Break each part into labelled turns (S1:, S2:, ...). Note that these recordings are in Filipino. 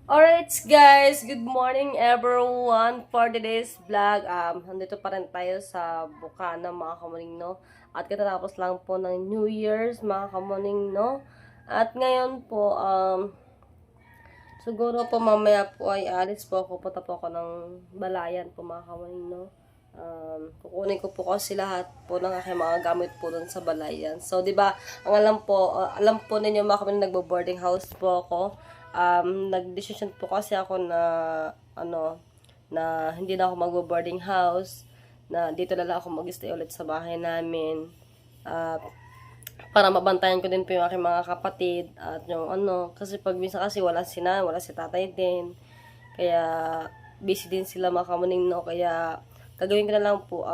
S1: Alright guys, good morning everyone for today's vlog. Nandito pa rin tayo sa Bukana mga kamuning, no? At katatapos lang po ng New Year's mga kamuning, no? At ngayon po, siguro po mamaya po ay alis po ako. Punta po ako ng Balayan po mga kamuning, no? Kukunin ko po kasi lahat po ng aking mga gamit po doon sa Balayan. So, di ba, ang alam po ninyo mga kamuning, nagbo-boarding house po ako. Nag-decision po kasi ako na na hindi na ako magbo-boarding house, na dito na lang ako mag-stay ulit sa bahay namin. Para mabantayan ko din po yung aking mga kapatid at yung kasi pag minsan kasi wala si tatay din. Kaya busy din sila mga kamuning, no? Kaya gagawin ko na lang po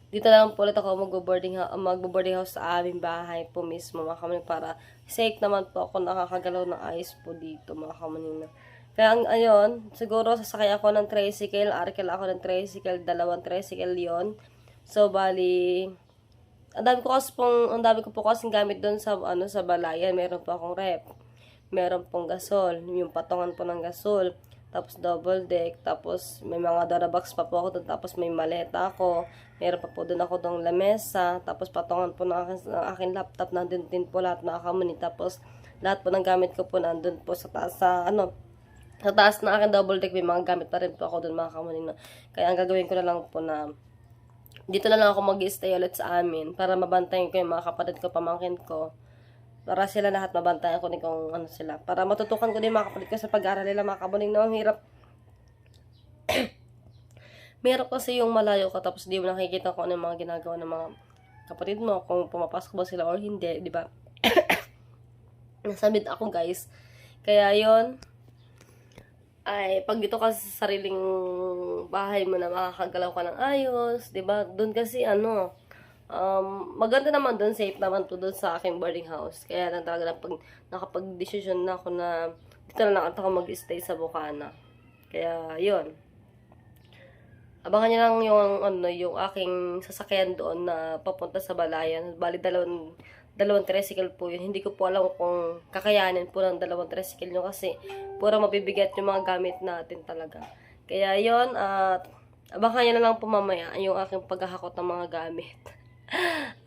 S1: dito lang po ulit ako magbo-boarding house sa aming bahay po mismo mga kamuning, para safe naman po ako nakakagalaw ng ayos po dito mga kamuning. Kaya ayun, siguro sasakay ako ng tricycle, arkela ako ng tricycle, 2 tricycle yon. So bali, ang dami ko po kasing gamit doon sa sa Balayan. Meron po akong rep, meron pong gasol, yung patungan po ng gasol, tapos double deck, tapos may mga Durabox pa po ako doon, tapos may maleta ako, meron pa po doon ako ng lamesa, tapos patungan po ng aking laptop, nandun din po lahat na kamuning, tapos lahat po ng gamit ko po nandun po sa taas, sa taas ng aking double deck. May mga gamit pa rin po ako doon mga kamuning, no? Kaya ang gagawin ko na lang po na dito na lang ako mag-stay ulit sa amin para mabantayan ko yung mga kapatid ko, pamangkin ko, para sila lahat mabantayan ko din kung sila. Para matutukan ko din mga kapatid ko sa pag-aaral nila mga kamuning, no? Ang hirap. Meron kasi yung malayo ka tapos di mo nakikita kung ano yung mga ginagawa ng mga kapatid mo, kung pumapasok ba sila or hindi, di ba? Nasabit ako guys. Kaya yon ay pag dito ka sa sariling bahay mo na makakagalaw ka ng ayos, di ba? Doon kasi maganda naman doon, safe naman to doon sa aking boarding house. Kaya lang talaga pag nakapag-decision na ako na dito na lang ako mag-stay sa Bukana. Kaya yun, abangan niyo lang yung aking sasakyan doon na papunta sa Balayan. Bali dalawang tricycle po yun. Hindi ko po alam kung kakayanin po ng 2 tricycle nyo, kasi puro mabibigat yung mga gamit natin talaga. Kaya yun, at abangan nyo na lang po mamaya yung aking paghahakot ng mga gamit.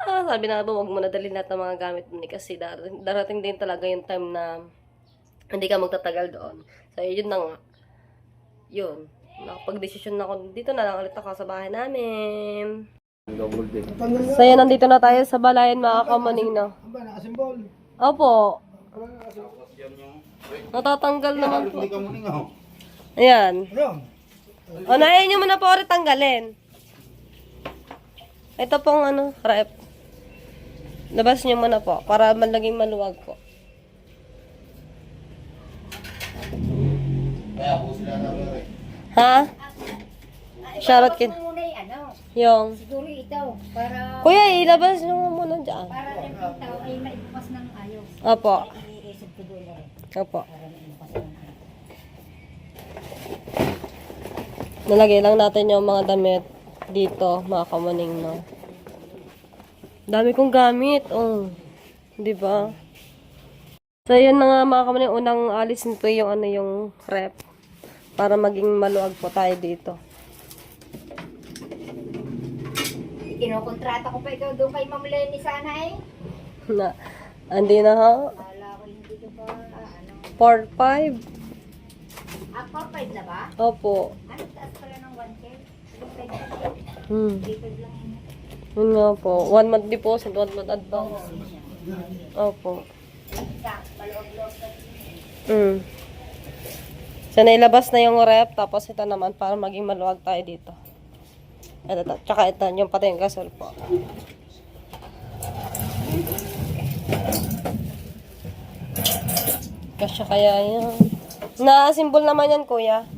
S1: Sabi na po, wag mo na dalhin lahat ng mga gamit mo, kasi darating din talaga yung time na hindi ka magtatagal doon. So, yun na nga. Yun. Nakapag-desisyon na ako. Dito na lang ulit ako sa bahay namin. So, yan, nandito na tayo sa Balayan mga kamuning, no? Opo. Natatanggal naman po. Ayan. Unahin nyo muna po ulit tanggalin. Ito pong rep. Labas nyo muna po para malaging maluwag po. Ha? Charot kin. Yung.
S2: Siguro ito, para
S1: Kuya, ilabas nyo muna dyan.
S2: para rin ito ay maibukas ng ayos.
S1: Opo.
S2: Iisip ko doon rin.
S1: Opo.
S2: Para maibukas ng ayos.
S1: Nalagay lang natin yung mga damit dito, mga kamuning, no? Dami kong gamit, di ba? So, yun na nga mga kamuning, unang alisin ko yung yung rep para maging maluwag po tayo dito.
S2: Kinokontrata ko pa ikaw doon kay Ma'am Lenny sana eh.
S1: Na, andi na ha?
S2: Kala ko hindi ko pa,
S1: 4-5.
S2: 4-5 na ba?
S1: Opo.
S2: Ano, taas pala ng 1K? 3-5 lang yun.
S1: Yun nga po. 1 month deposit, 1 month advance. Opo.
S2: Paloob-loob na.
S1: So, nailabas na yung rep, tapos ito naman para maging maluwag tayo dito. Ito. Tsaka ito, yung pati yung gasol po. Kasya kaya yan. Na-symbol naman yan, kuya.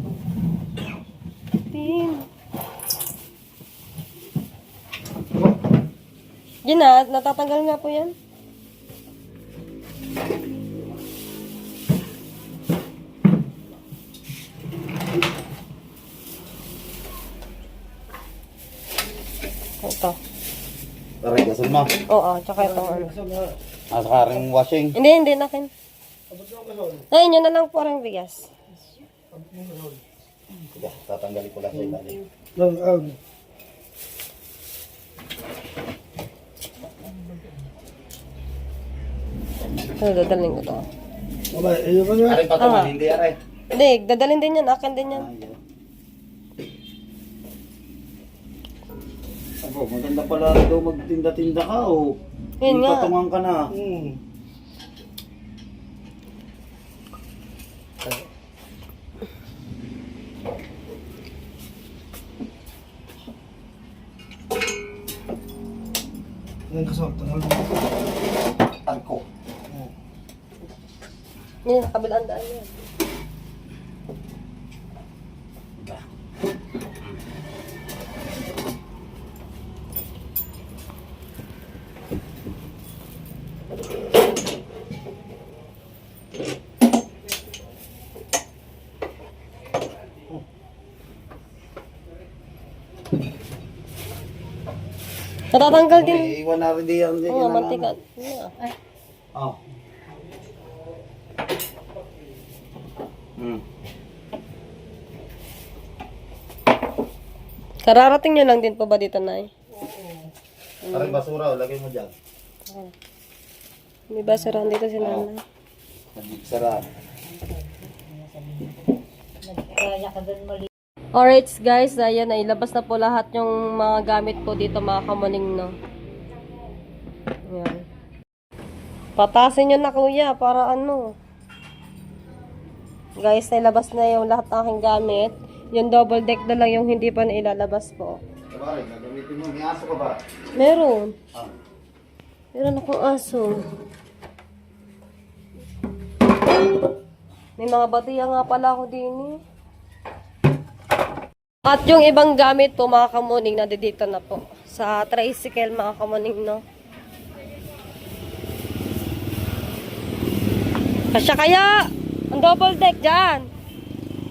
S1: Yan na, natatanggal nga po yan. Ito.
S3: Aray, gasol mo.
S1: Oo, tsaka itong
S3: Nasa karing washing.
S1: Hindi nakin. Ayun, yun na lang po ang bigas.
S3: Sige, tatanggalin ko lang sa ilalim.
S1: Ano, dadalhin ko to.
S3: Aray pa
S1: Ah.
S3: hindi aray.
S1: Hindi, dadalhin din yan. Akin din yan.
S3: Ako, maganda pala daw magtinda-tinda ka o
S1: Yun nga.
S3: patungan ka na. Tangko.
S1: Yan, kabilaan daan yan. Natatanggal din.
S3: Iwan na rin diyan.
S1: Oo, mantika. Yeah.
S3: Oh.
S1: Kararating nyo lang din po ba dito, Nay?
S3: Aray basura, lagay mo dyan.
S1: May basurahan dito si Nanay.
S3: Sarap.
S2: Kaya ka doon mali.
S1: Alright guys, ayan na ilabas na po lahat yung mga gamit po dito mga kamuning no. Ayan. Patasin nyo na kuya para ano. Guys, nailabas na yung lahat ng aking gamit. Yung double deck na lang yung hindi pa na ilalabas po.
S3: Sabari, gagamitin mo. May aso ka ba?
S1: Meron.
S3: Ah.
S1: Meron akong aso. May mga batiya nga pala ako din eh. At yung ibang gamit po mga kamuning na dito na po. Sa tricycle mga kamuning no. Kasya kaya! Ang double deck dyan!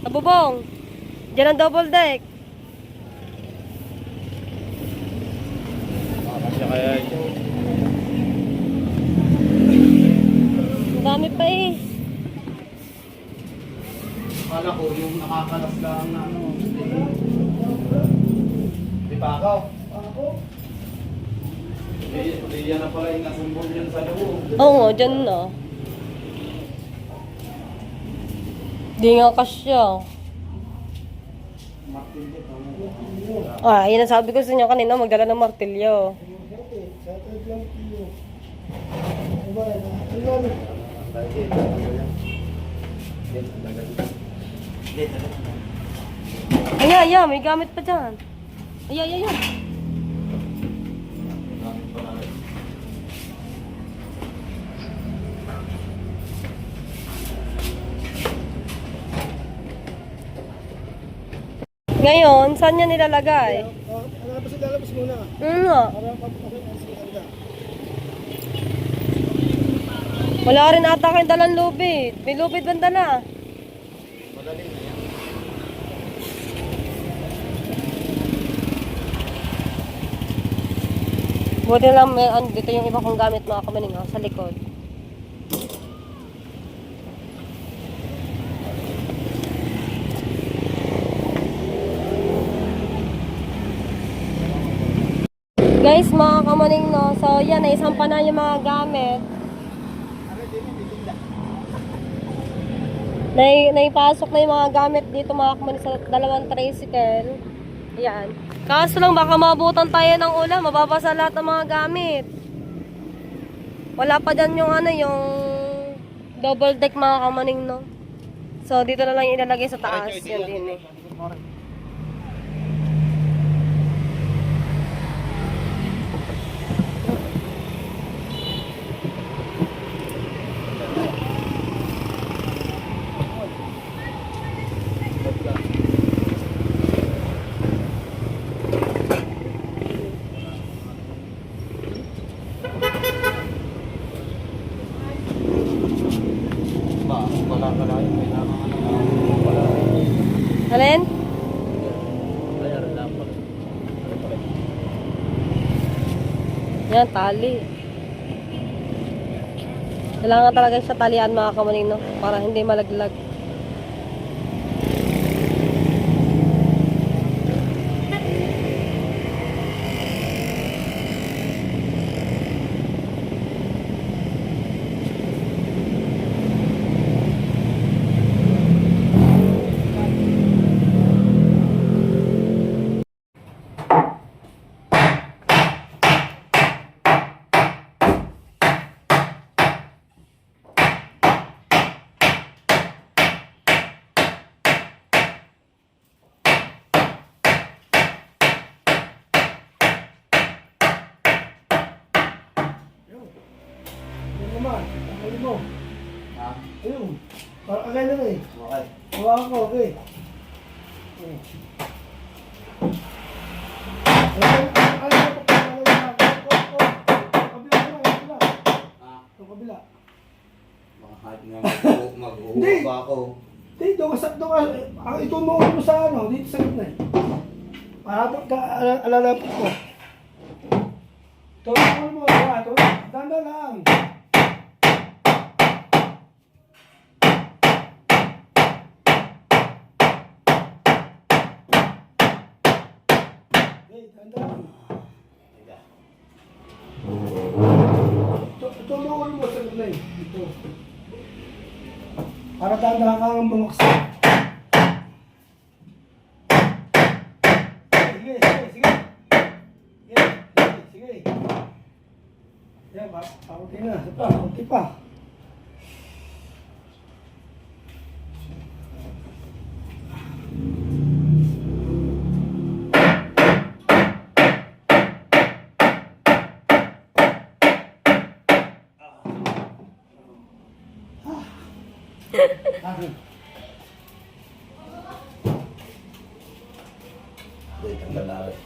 S1: Nabubong! Dyan ang double deck!
S3: Kasya kaya yun.
S1: Ang dami pa eh.
S3: Akala ko yung nakakalas lang na ano. Di pa ako? Ako? Yan na pala yung nasumbol yan sa loob.
S1: Oo, dyan na. Di nga kasya. Ah, yun ang sabi ko sa inyo kanina, magdala ng martilyo. Ay, may gamit pa dyan. Ay. Ngayon, saan niya nilalagay?
S4: Lalabas muna.
S1: Nga. Wala rin ata kayong dalang lubid. May lubid banda na.
S3: Madali na yan.
S1: Buti lang may dito yung iba kong gamit mga kamaning sa likod. Guys, mga kamaning no. So yan, naisampa na yung mga gamit. Naipasok na yung mga gamit dito mga kamaning sa dalawang tricycle. Yan. Kaso lang baka mabutan tayo ng ulan, mababasa lahat ng mga gamit. Wala pa dyan yung yung double deck mga kamaning no. So dito na lang yung ilalagay sa taas. Yan din eh.
S3: Wala ka na yung kailangan wala.
S1: Alin?
S3: Bayar lang pa.
S1: Yan, tali. Kailangan talaga sa talian mga kamanino para hindi malaglag.
S4: Yan naman. Ang mo.
S3: Ha?
S4: Ayun. Parang agay na eh.
S3: Okay.
S4: Hawakan ko, okay. Ayun.
S3: Ha?
S4: Kabila.
S3: Bakit nga mag-uho
S4: Hindi.
S3: ba ako?
S4: Dito ka, ito mo ulo sa ano, dito sa gitna eh. Para alalapit ko. Ito mo, ito. Danda lang. Hey, danda lang. Ito mo ulo mo sa gitna eh. Dito. Para danda kang bumaksak. Sige, sige, sige. Sige, sige, sige. Yan, pakunti na. Ito pa, pakunti pa. Akin.
S3: Wait, ang lalari.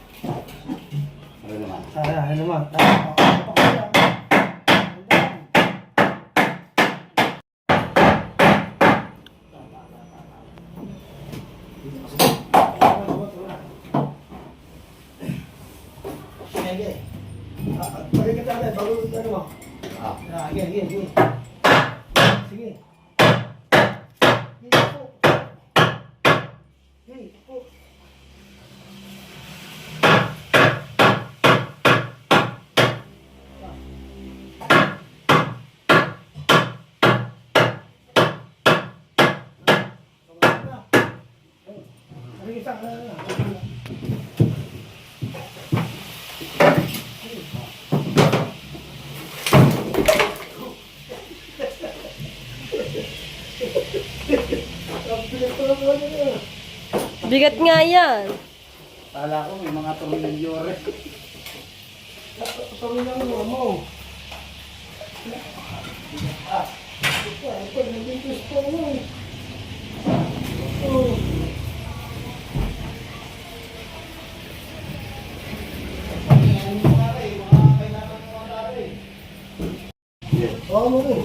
S3: Ano naman?
S4: Ano naman? Sige. Balik ka tayo, bago ano mo. Sige. Sige.
S1: Bigat nga yan.
S3: Kala ko may mga tornilyore.
S4: Sabi lang mo. Ito, naging gusto mo. Oo mo rin.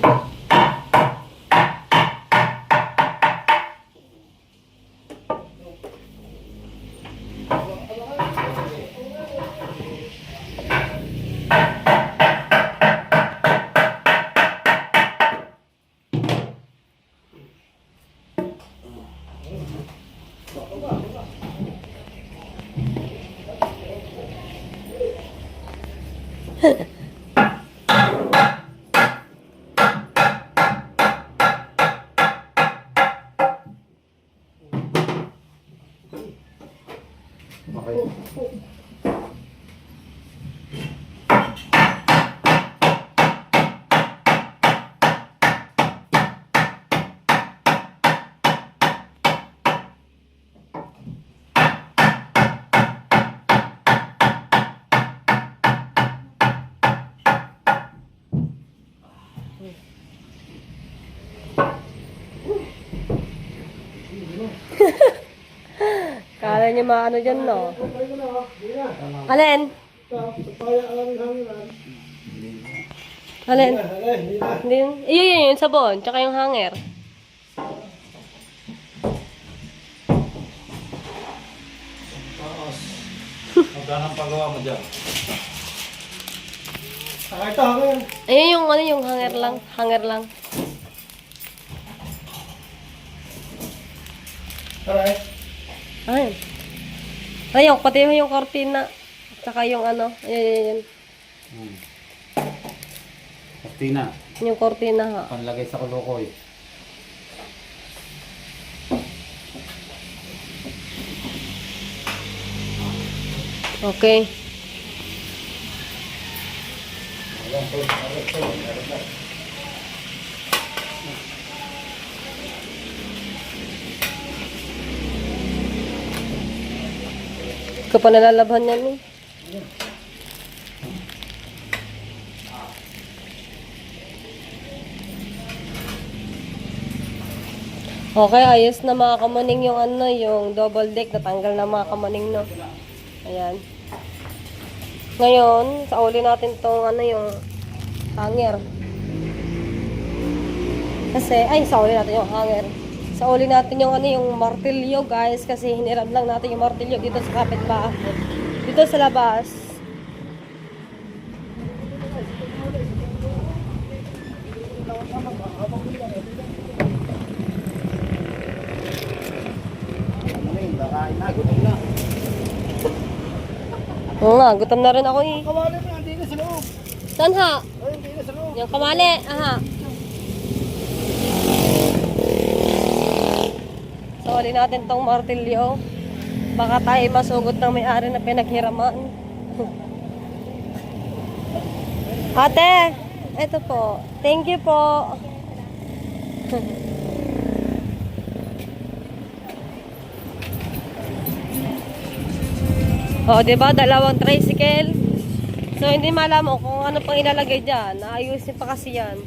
S3: Okay.
S1: Kala niyo maano dyan, no? Alin? Alin? Hindi. Yun, yung sabon. Tsaka yung hanger.
S3: Magkano ang pagawa mo dyan?
S4: Ito, hangin.
S1: Ayun yung ano, yung hanger lang. Hanger lang.
S4: Aray.
S1: Ayun. Ayun, pati yung kortina. Tsaka yung ano. Ayun.
S3: Cortina.
S1: Yung kortina ha.
S3: Panlagay sa kulukoy.
S1: Okay. Ikaw pa nalalabhan yan eh. Okay, ayos na mga kamaning yung ano, yung double deck. Natanggal na mga kamaning, no? Ayan. Ngayon, sauli natin tong ano, yung hanger. Kasi, ay, sauli natin yung hanger. Sauli natin yung ano, yung martilyo, guys. Kasi hiniram lang natin yung martilyo dito sa kapitbahay. Dito sa labas.
S3: Kakain na, gutom na.
S1: Oo nga, gutom na rin ako eh.
S4: Kawali mo, hindi na sa loob.
S1: Saan ha?
S4: Ay, hindi na sa loob.
S1: Yung kamali, aha. Sauli natin tong martilyo. Baka tayo masugot ng may-ari na pinaghiraman. Ate, eto po. Thank you po. O, diba? Dalawang tricycle. So, hindi malaman kung ano pang ilalagay dyan. Naayusin pa kasi yan.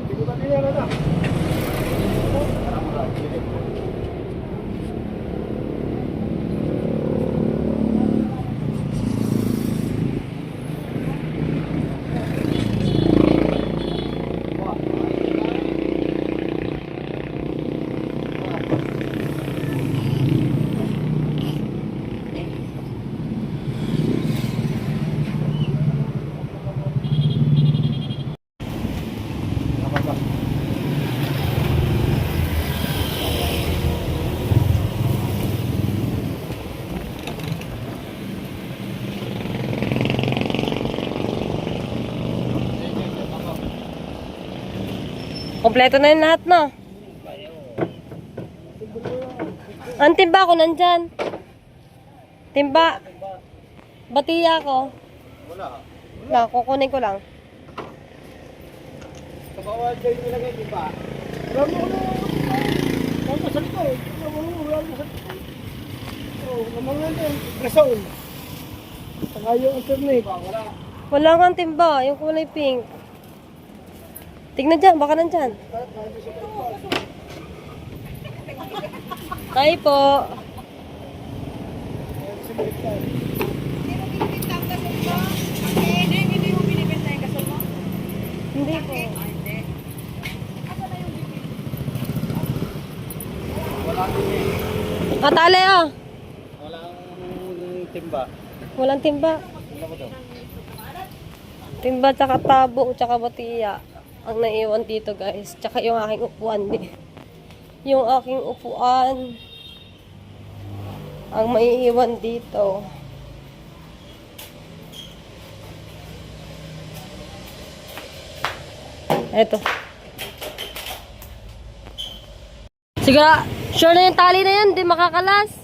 S4: Bigutan niya na na.
S1: Kompleto na yun lahat, no? Ang timba ko nandyan. Timba. Batiya ko. Wala. Kukunin ko lang.
S3: Kabawal kayo nilagay, di ba?
S4: Wala mo na. Wala mo sa likod. Wala mo sa likod. Oh, kamang yan. Rason. Saka yung alternate. Wala.
S1: Wala nga ang timba. Yung kulay pink. Tignan dyan. Baka nandyan. Tayo po. Hindi po. Katali ah.
S3: Walang timba.
S1: Walang timba.
S3: Ano ba to?
S1: Timba tsaka tabo tsaka batiya ang naiwan dito guys. Tsaka yung aking upuan din. Yung aking upuan ang maiiwan dito. Eto. Siguro, sure na yung tali na yan, di makakalas.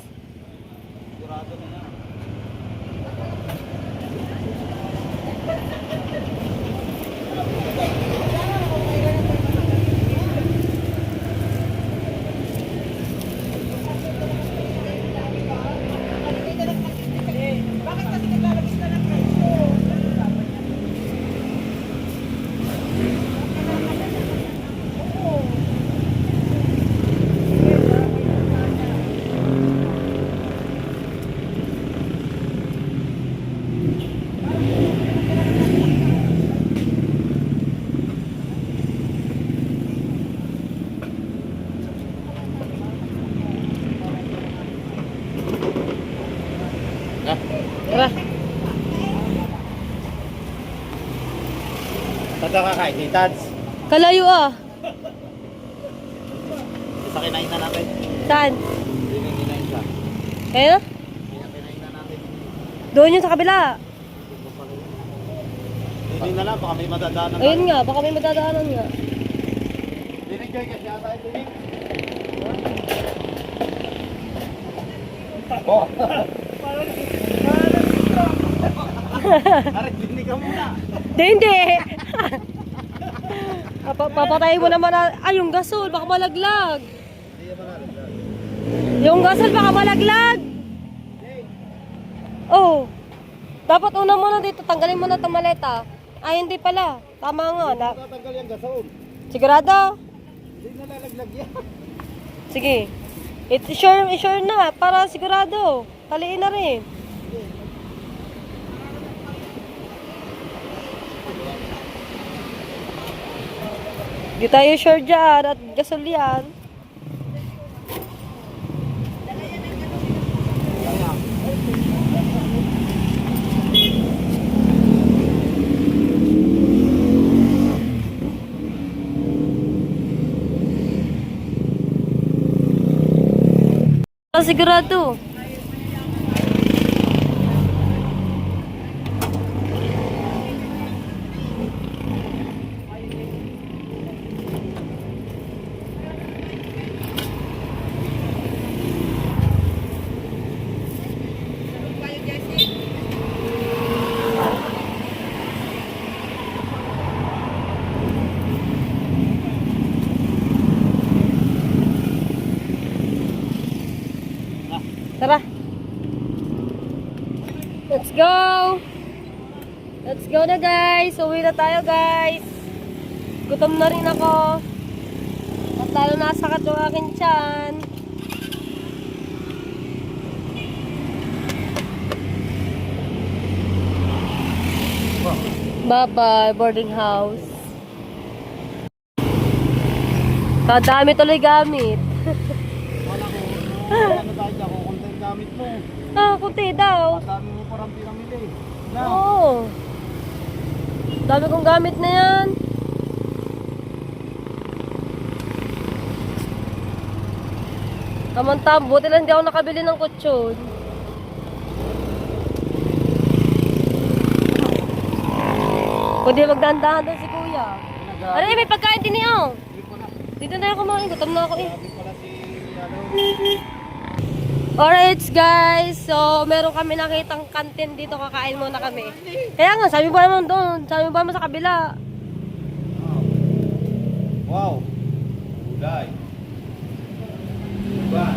S1: Tara.
S3: Saan ka kakain? Kay Tads?
S1: Kalayo ah.
S3: Isa kinain na natin.
S1: Saan?
S3: Hindi na kinain ka.
S1: Kaya?
S3: Kinain na natin.
S1: Doon yun sa kabila.
S3: Hindi na lang, baka may madadaanan
S1: Ayun nga, baka may madadaanan nga.
S3: Dinig kayo kasi ata ito dinig. Oh. Aray, dinig ka muna.
S1: Hindi. Papatayin mo naman na, ay yung gasol, baka malaglag.
S3: Hindi yan malaglag.
S1: Yung gasol baka malaglag. Oh. Dapat una mo na dito, tanggalin mo na itong maleta. Ay, hindi pala. Tama nga.
S3: Tatanggal yung gasol.
S1: Sigurado?
S3: Hindi nalalaglag yan.
S1: Sige. I-sure na, para sigurado. Taliin na rin. Di tayo sure dyan at gasol yan. Sigurado. Tara. Let's go. Let's go na guys. Uwi na tayo guys. Gutom na rin ako. At lalo nasakat yung aking tiyan. Bye-bye, boarding house. Kadami tuloy gamit.
S3: Ano tayo dyan? Kukunti yung gamit mo.
S1: Ah, kunti daw.
S3: Dami mo parang pinamili. Na.
S1: Oo. Dami kong gamit na yan. Tamang-tam, buti lang hindi ako nakabili ng kutsyon. Kundi magdahan-dahan doon si kuya. Ano may pagkain din niyo. Dito na ako kumain, gutom na ako eh. Alright guys, so meron kami nakitang kantin dito, kakain muna kami. Kaya nga, sabi mo naman doon, sabi mo sa kabila.
S3: Wow. Gulay. Diba?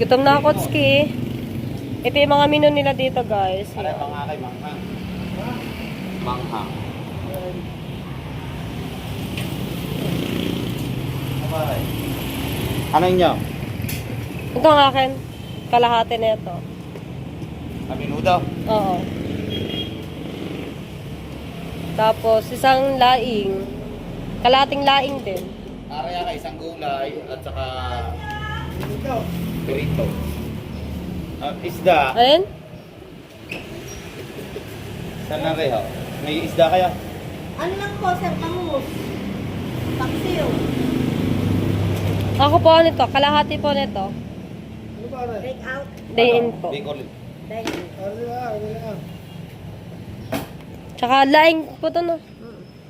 S1: Gutom na ako, Tski. Ito yung mga menu nila dito guys.
S3: Aray, mga kay manghang. Manghang. Aray. Ano inyo?
S1: Ito ang akin, kalahati na ito.
S3: Aminudo.
S1: Oo. Tapos isang laing, kalahating laing din.
S3: Aray ka isang gulay at saka burrito. Isda.
S1: Ayun?
S3: Saan na kayo? May isda kaya?
S2: Ano lang po, sir, bangus. Paksiw.
S1: Ako po nito, kalahati po nito.
S4: Ano ba rin?
S2: Break out.
S1: Day in po.
S3: Bicol.
S2: Dahil.
S4: Ano lang?
S1: Tsaka laing po to no.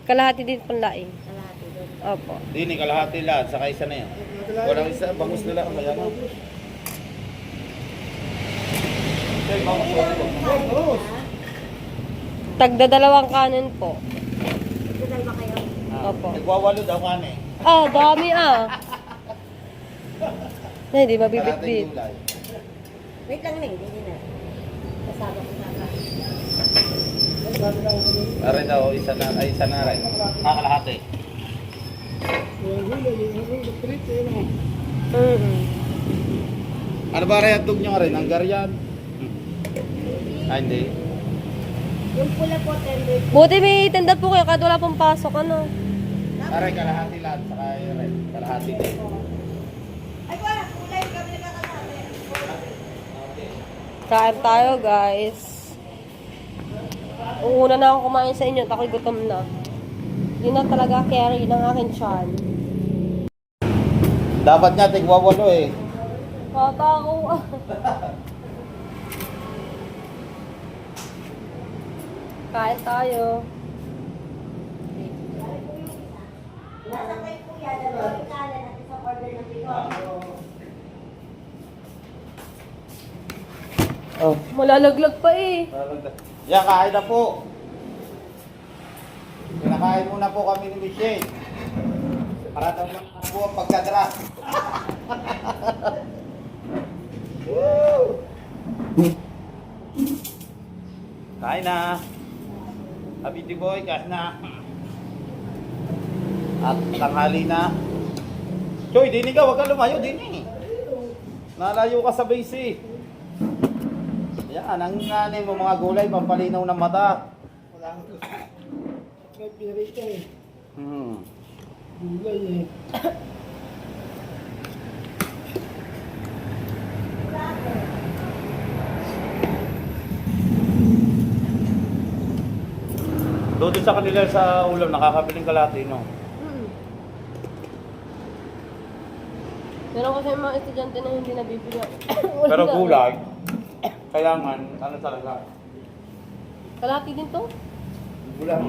S1: Kalahati din po laing.
S2: Kalahati doon.
S1: Opo.
S3: Di ni kalahati lahat, saka isa na yan. Walang isa, bangus na lang. Kaya na.
S4: Bangus.
S1: Tagda dalawang kanin po.
S2: Nagdadal ba kayo?
S1: Opo.
S3: Nagwawalo daw kani.
S1: Ah, dami ah. Na, di ba
S3: Kalahating
S1: bibit-bit?
S3: gulay.
S2: Wait lang, Ning. Hindi na. Kasama ko sana.
S3: Aray daw, isa na rin. Kalahati. Ano ba rin atog nyo nga rin? Hungarian? Hindi.
S2: Yung pula po, tender.
S1: Buti may tenda po kayo, kahit wala pong pasok, ano.
S3: Aray, kalahati lahat, saka rin. Kalahati din.
S2: Ay, wala. Kulay kami nagkakalahati.
S1: Kain tayo, guys. Una na ako kumain sa inyo at ako'y gutom na. Yun na talaga carry ng akin tiyan.
S3: Dapat nga tigwawalo eh.
S1: Katako ah. Kain tayo.
S3: Oh.
S1: Malalaglag pa eh.
S3: Yan, kain na po. Pinakain muna po kami ni Michelle. Para daw lang po ang pagkadra. Kain na. Abiti boy, kain na. At tanghali na. Choy, dini ka, huwag ka lumayo, dini. Nalayo ka sa base eh. Yan, ang nganin mo mga gulay, pampalinaw ng mata.
S4: Wala ko to. May pinarita eh.
S3: Hmm.
S4: Gulay eh.
S3: Doon sa kanila sa ulam, nakakabiling kalati, no?
S1: Meron kasi mga estudyante na hindi nabibigyan.
S3: Pero gulay, kailangan, ano talaga?
S1: Kalahati din to?
S3: Gulay.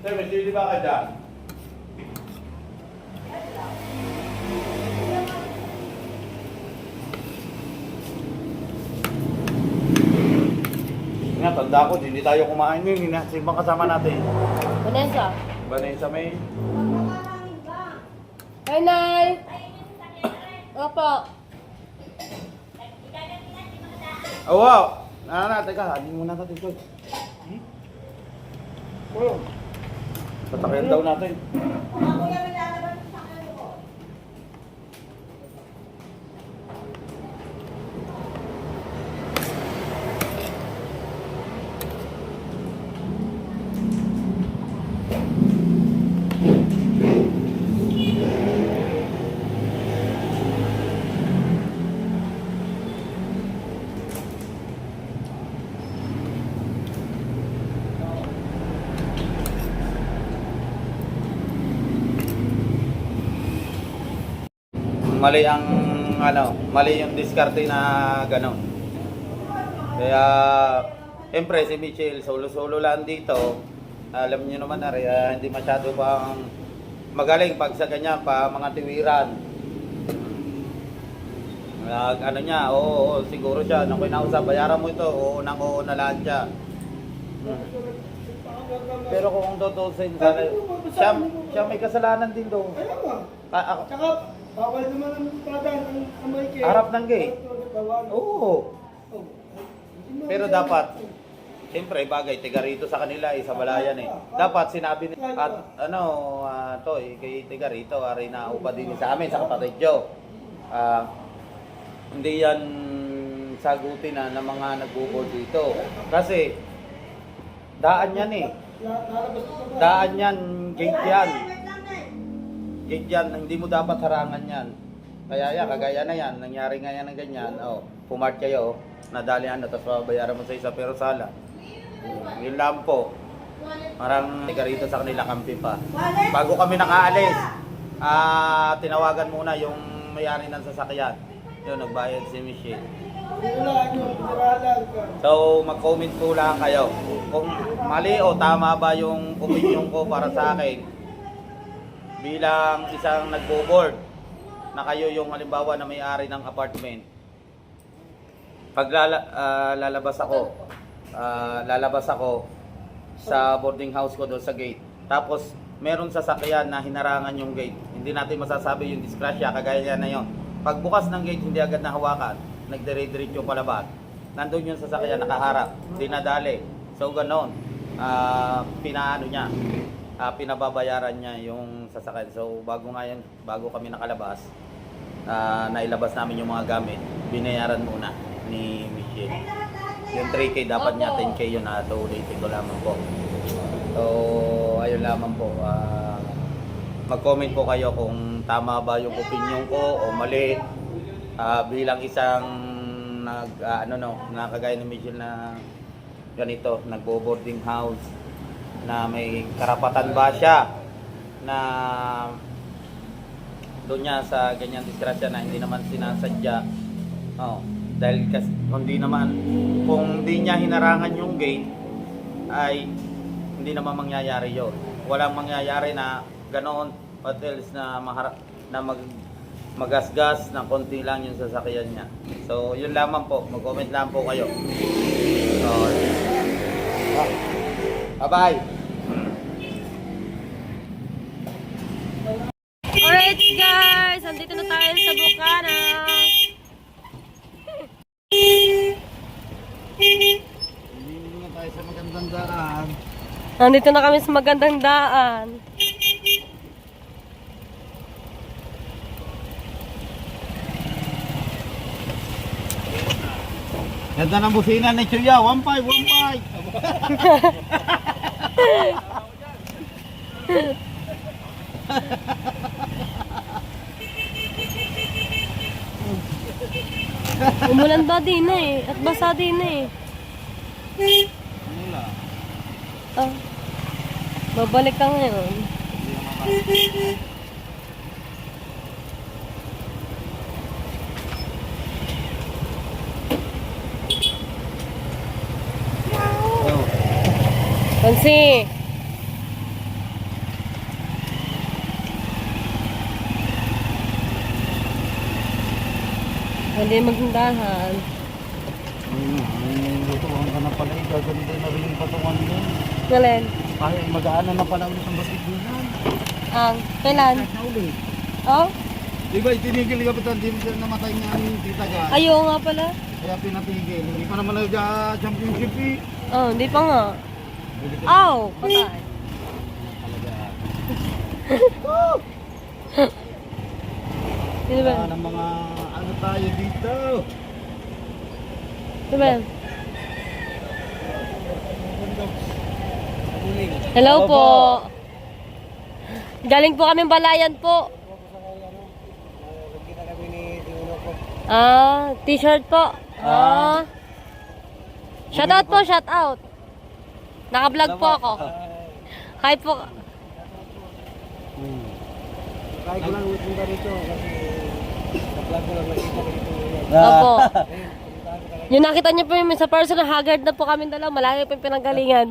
S3: Sir, may sili ba ka dyan? Nga, tanda ko, hindi tayo kumain ngayon. Simbang kasama natin.
S1: Vanessa.
S3: Vanessa May.
S1: Hi, Nay! Opo.
S3: Oh, wow! Teka, alin muna natin ito. Tatakayan daw natin. Mali ang mali yung diskarte na gano'n. Kaya siyempre si Michelle solo-solo lang dito. Alam niyo naman na hindi masyado pang magaling pag sa ganyan pa mga tiwiran. Ano niya, oo, siguro siya nung kinausap, bayaran mo ito, oo na lahat siya. Pero kung tutusin siya may kasalanan din doon.
S4: Ayaw nga.
S3: Ako,
S4: Tsaka, bawal naman ang pradaan ang amay kayo.
S3: harap ng gate.
S4: Bawal.
S3: Oo. Pero dapat, siyempre bagay, tiga rito sa kanila sa Balayan eh. Dapat sinabi ni at kay tiga rito, ari na upa din sa amin, sa kapatid Joe. Hindi yan sagutin ng mga nag-board dito. Kasi, daan yan eh. Daan yan, gate yan. Gate yan, hindi mo dapat harangan yan. Kaya yan, kagaya na yan, nangyari nga yan ng ganyan. Pumart kayo, nadalihan na, tapos babayaran mo sa isa, pero sala. Yun lang po. Parang tiga rito sa kanila, kampi pa. Bago kami nakaalis, tinawagan muna yung may-ari ng sasakyan. Yun, nagbayad si Michelle. So, mag-comment po lang kayo. Kung mali o tama ba yung opinion ko para sa akin. Bilang isang nagbo-board na kayo yung halimbawa na may-ari ng apartment. Pag lalabas ako sa boarding house ko doon sa gate. Tapos meron sasakyan na hinarangan yung gate. Hindi natin masasabi yung disgrasya, kagaya na yon. Pagbukas ng gate, hindi agad nahawakan, nagdire-diretso palabas. Nandun yung sasakyan nakaharap, dinadali. So ganon, pinababayaran niya yung sasakyan. So bago kami nakalabas, nailabas namin yung mga gamit, binayaran muna ni Michelle. Yung 3K dapat niya, 10K yun na ulitin ko lamang po. So ayun lamang po. Mag-comment po kayo kung tama ba yung opinion ko o mali. bilang isang nakagaya ni Michelle na ganito, nagbo-boarding house, na may karapatan ba siya na doon niya sa ganyan disgrasya na hindi naman sinasadya. Dahil kasi kung di niya hinarangan yung gate, ay hindi naman mangyayari yon. Walang mangyayari na ganoon, what else na magasgas ng konti lang yung sasakyan niya. So, yun lamang po. Mag-comment lang po kayo. So, bye-bye.
S1: Alright guys, andito na tayo sa Bukana.
S3: Hindi na tayo sa magandang daan.
S1: Nandito na kami sa magandang daan.
S3: Ganda ng busina ni Chuya. 1.5, 1.5.
S1: Umulan ba din eh. At basa din eh.
S3: Wala.
S1: Babalik ka ngayon. Pansi. Hindi magtindahan.
S3: Lutuan ka na pala. Gaganda na rin yung patungan mo.
S1: Ngalen.
S3: Ay, mag-aano na pala ulit ang basketball.
S1: Kailan?
S3: Na ulit.
S1: Oh?
S3: Di ba itinigil ka pa hindi mo sila namatay nga ang tita ka?
S1: Ayaw nga pala.
S3: Kaya pinatigil. Hindi pa naman nag-championship eh.
S1: Oh, hindi pa nga. Aw! Patay.
S3: Talaga.
S1: Sino ba?
S3: Ng mga ano tayo dito.
S1: Sino ba? Hello po. Galing po kami Balayan po. T-shirt po. Shout out po, shout out. Naka-vlog po ako. Hi po.
S3: Kaya ko lang punta rito kasi nag-vlog ko lang nakita rito.
S1: Opo. Yung nakita niyo po yung sa personal, haggard na po kami dalawa. Malayo po yung pinanggalingan.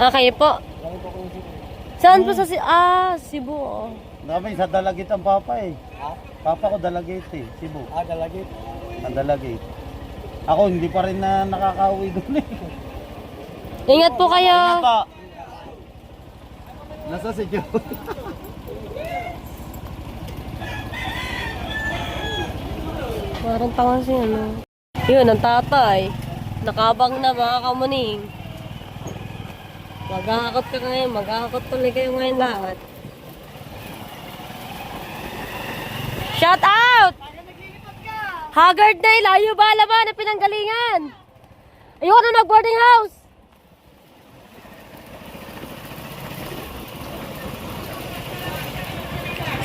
S1: Kayo po. Saan po sa Cebu? Oh.
S3: Namin sa Dalagit ang papa eh. Papa ko Dalagit eh, Cebu.
S4: Dalagit.
S3: Ang Dalagit. Ako hindi pa rin na nakakauwi doon eh.
S1: Ingat po kayo.
S3: Ingat po. Nasa si Joe.
S1: Parang tanga siya, no? Yun, ang tatay. Nakabang na mga kamuning. Maghahakot ka ngayon. Maghahakot tuloy kayo ngayon lahat. Shout out! Haggard na eh. Layo ba laban na pinanggalingan? Ayoko na mag-boarding house.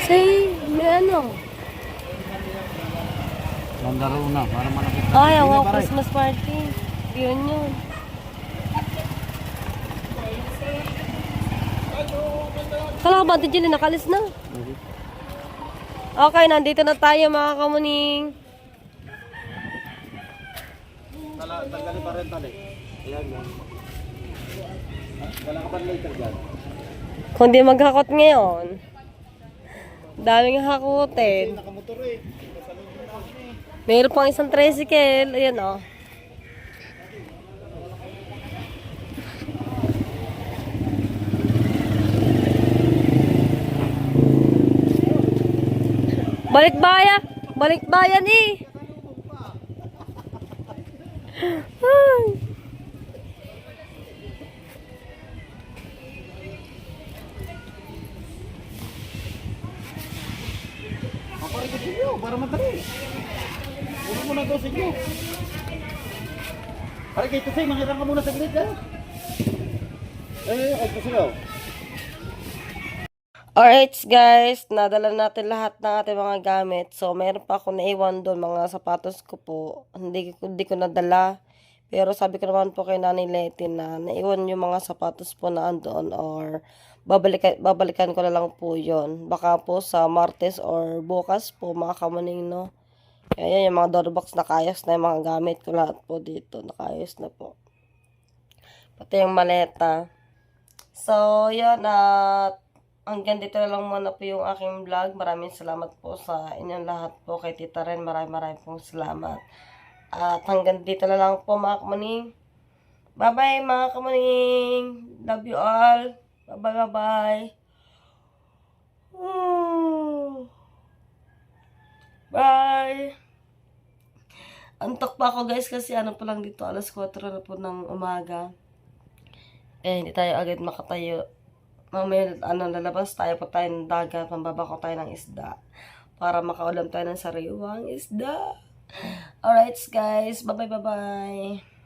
S1: Say, may ano?
S3: Mandaro na para malapit.
S1: Ay, wow, Christmas party. Yun yun. Kala ko ba ito Jilly, nakalis na? Okay, nandito na tayo mga kamuning.
S3: Tanggalin pa rin tali. Ayan mo. Wala ka ba later dyan?
S1: Kung di maghakot ngayon, daming hakutin.
S3: Nakamotor eh.
S1: Mayroon pang isang tricycle. Ayan o. Balik bayan eh. Ay.
S3: Paparikot sinyo para madali. Huwag mo na daw sinyo. Parikot kasi, mangirang ka muna sa gilid ha. Ay, ko sinyo.
S1: Alright guys, nadala natin lahat ng ating mga gamit. So, meron pa ako naiwan doon, mga sapatos ko po. Hindi ko nadala. Pero sabi ko naman po kay Nanay Leti na naiwan yung mga sapatos po na andoon or babalikan ko na lang po yon. Baka po sa Martes or bukas po mga kamuning, no? Kaya yung mga doorbox nakayos na yung mga gamit ko lahat po dito. Nakayos na po. Pati yung maleta. So, yun at hanggang dito na lang muna po yung aking vlog. Maraming salamat po sa inyong lahat po. Kay Tita Ren, maraming pong salamat. At hanggang dito na lang po mga kamaning. Bye-bye mga kamaning. Love you all. Bye-bye. Bye. Antok pa ako guys kasi ano pa lang dito. Alas 4 na po ng umaga. Hindi tayo agad makatayo. Mamaya, lalabas tayo pa tayo ng dagat, mambabako tayo ng isda. Para makaulam tayo ng sariwang isda. Alright, guys. Bye-bye.